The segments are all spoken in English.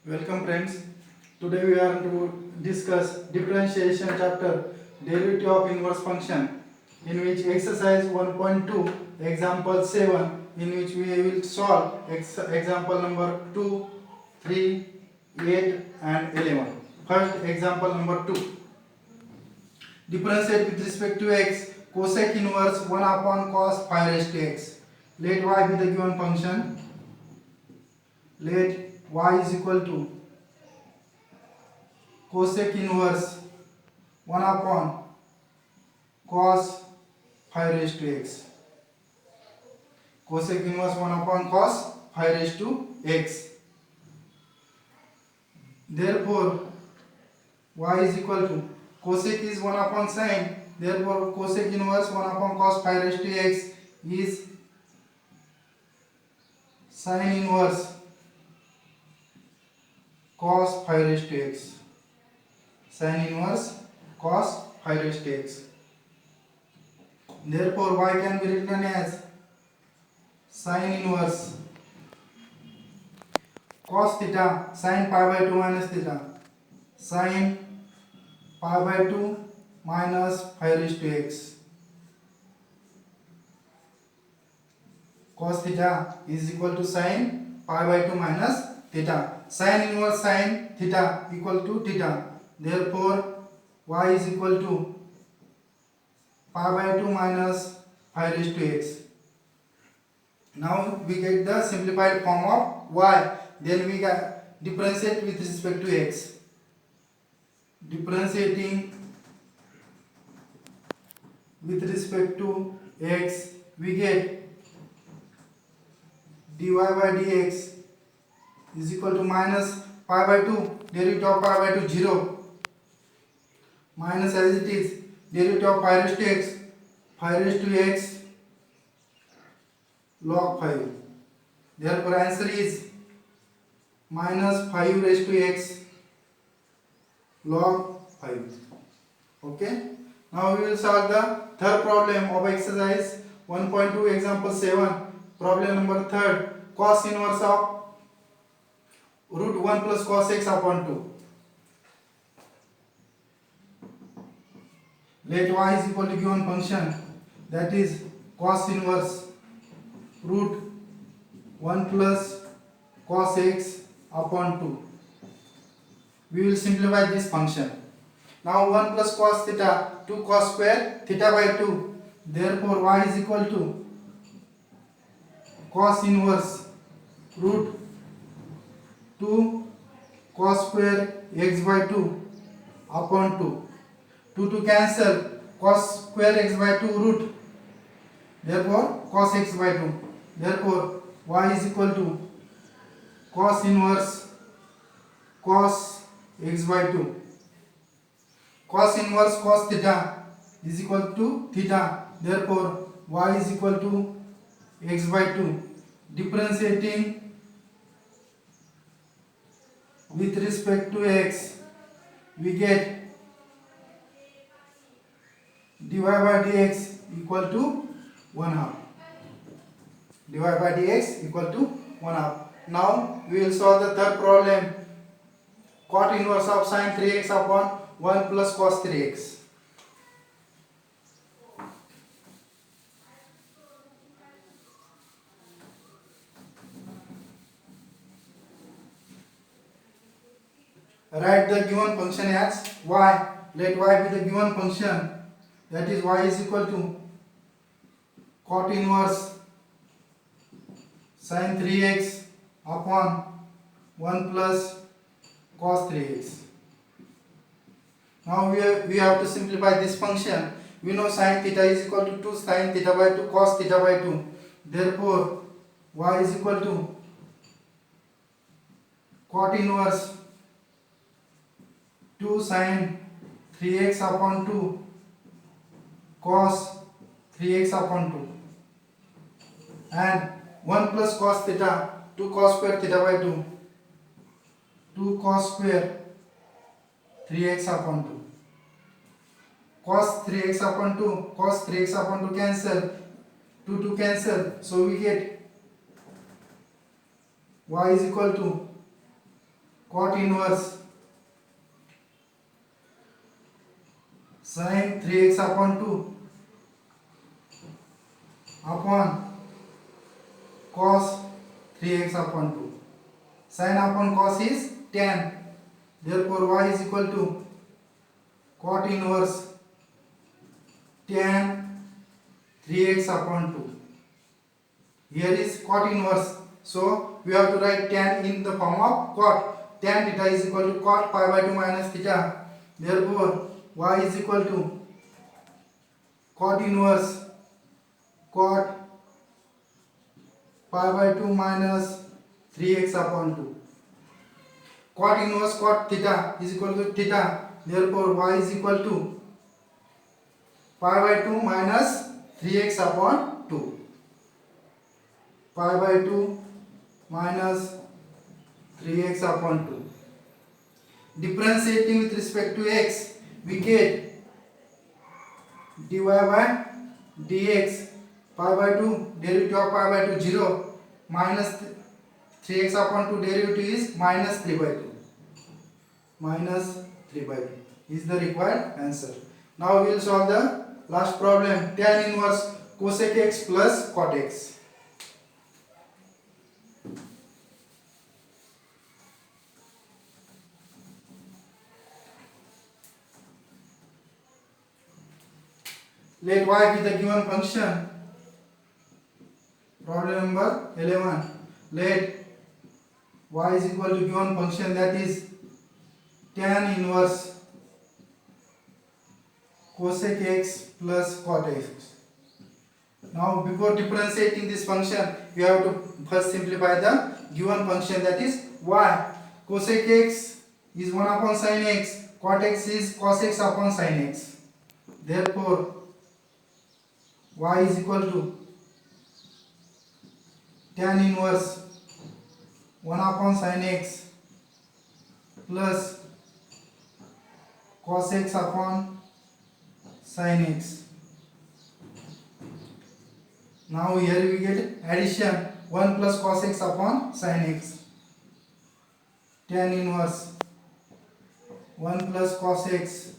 Welcome friends. Today we are to discuss differentiation chapter derivative of inverse function, in which exercise 1.2 example 7, in which we will solve example number 2, 3, 8 and 11. First example number 2. Differentiate with respect to x cosec inverse 1 upon cos phi raised to x. Let y be the given function. Let y is equal to cosec inverse 1 upon cos phi raised to x. Cosec inverse 1 upon cos phi raised to x. Therefore, y is equal to cosec is 1 upon sin. Therefore, cosec inverse 1 upon cos phi raised to x is sin inverse cos phi raised to x. Sin inverse cos phi raised to x. Therefore, y can be written as sin inverse cos theta sin pi by 2 minus theta sin pi by 2 minus phi raised to x. Cos theta is equal to sin pi by 2 minus theta. Sin inverse sin theta equal to theta. Therefore, y is equal to pi by 2 minus phi raised to x. Now we get the simplified form of y. Then we get differentiate with respect to x. Differentiating with respect to x, we get dy by dx is equal to minus pi by 2 derivative of pi by 2 0 minus, as it is, derivative of pi raised to x log 5. Therefore, answer is minus 5 raised to x log 5. Okay. Now we will solve the third problem of exercise 1.2 example 7. Problem number 3. Cos inverse of root 1 plus cos x upon 2. Let y is equal to given function, that is cos inverse root 1 plus cos x upon 2. We will simplify this function. Now 1 plus cos theta 2 cos square theta by 2. Therefore, y is equal to cos inverse root 2 cos square x by 2 upon 2. 2 to cancel, cos square x by 2 root. Therefore, cos x by 2. Therefore, y is equal to cos inverse cos x by 2. Cos inverse cos theta is equal to theta. Therefore, y is equal to x by 2. Differentiating with respect to x, we get dy by dx equal to 1 half. Dy by dx equal to 1 half. Now we will solve the third problem. Cot inverse of sin 3x upon 1 plus cos 3x. Write the given function as y. Let y be the given function, that is y is equal to cot inverse sin 3x upon 1 plus cos 3x. Now we have to simplify this function. We know sin theta is equal to 2 sin theta by 2 cos theta by 2. Therefore, y is equal to cot inverse 2 sin 3x upon 2 cos 3x upon 2 and 1 plus cos theta 2 cos square theta by 2 2 cos square 3x upon 2 cos 3x upon 2 cos 3x upon 2 cancel, 2 to cancel, so we get y is equal to cot inverse sin 3x upon 2 upon cos 3x upon 2. Sin upon cos is tan. Therefore y is equal to cot inverse tan 3x upon 2. Here is cot inverse. So we have to write tan in the form of cot. Tan theta is equal to cot pi by 2 minus theta. Therefore y is equal to cot inverse cot pi by 2 minus 3x upon 2. Cot inverse cot theta is equal to theta. Therefore y is equal to pi by 2 minus 3x upon 2. Pi by 2 minus 3x upon 2. Differentiating with respect to x, we get dy by dx pi by 2 derivative of pi by 2 0 minus 3x upon 2 derivative is minus 3 by 2. Minus 3 by 2 is the required answer. Now we will solve the last problem. Tan inverse cosec x plus cot x. Let y be the given function. Problem number 11. Let y is equal to given function, that is tan inverse cosec x plus cot x. Now before differentiating this function, we have to first simplify the given function, that is y. Cosec x is 1 upon sin x, cot x is cos x upon sin x. Therefore y is equal to tan inverse 1 upon sin x plus cos x upon sin x. Now here we get addition 1 plus cos x upon sin x. Tan inverse 1 plus cos x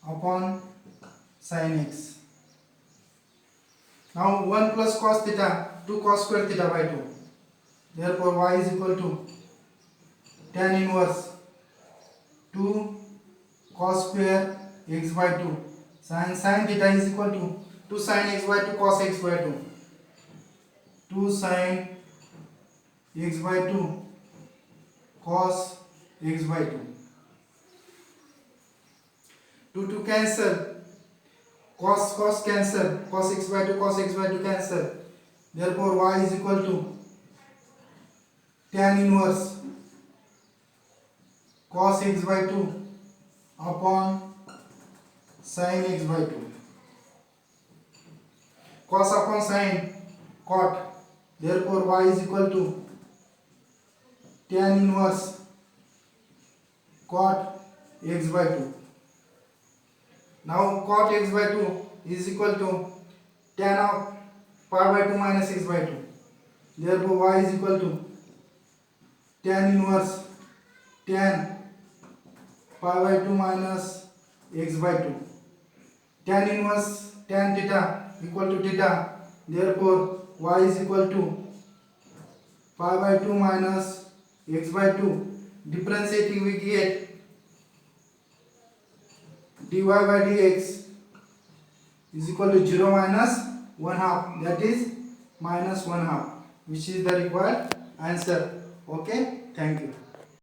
upon sin x. Now 1 plus cos theta, 2 cos square theta by 2. Therefore y is equal to tan inverse 2 cos square x by 2. Sin theta is equal to 2 sin x by 2 cos x by 2. 2 sin x by 2 cos x by 2. 2 cancel. Cos cancel. Cos x by 2 cos x by 2 cancel. Therefore y is equal to tan inverse cos x by 2 upon sin x by 2. Cos upon sin cot. Therefore y is equal to tan inverse cot x by 2. Now cot x by 2 is equal to tan of pi by 2 minus x by 2. Therefore y is equal to tan inverse tan pi by 2 minus x by 2. Tan inverse tan theta equal to theta. Therefore y is equal to pi by 2 minus x by 2. Differentiating we get dy by dx is equal to 0 minus 1 half, that is minus 1 half, which is the required answer. Okay, thank you.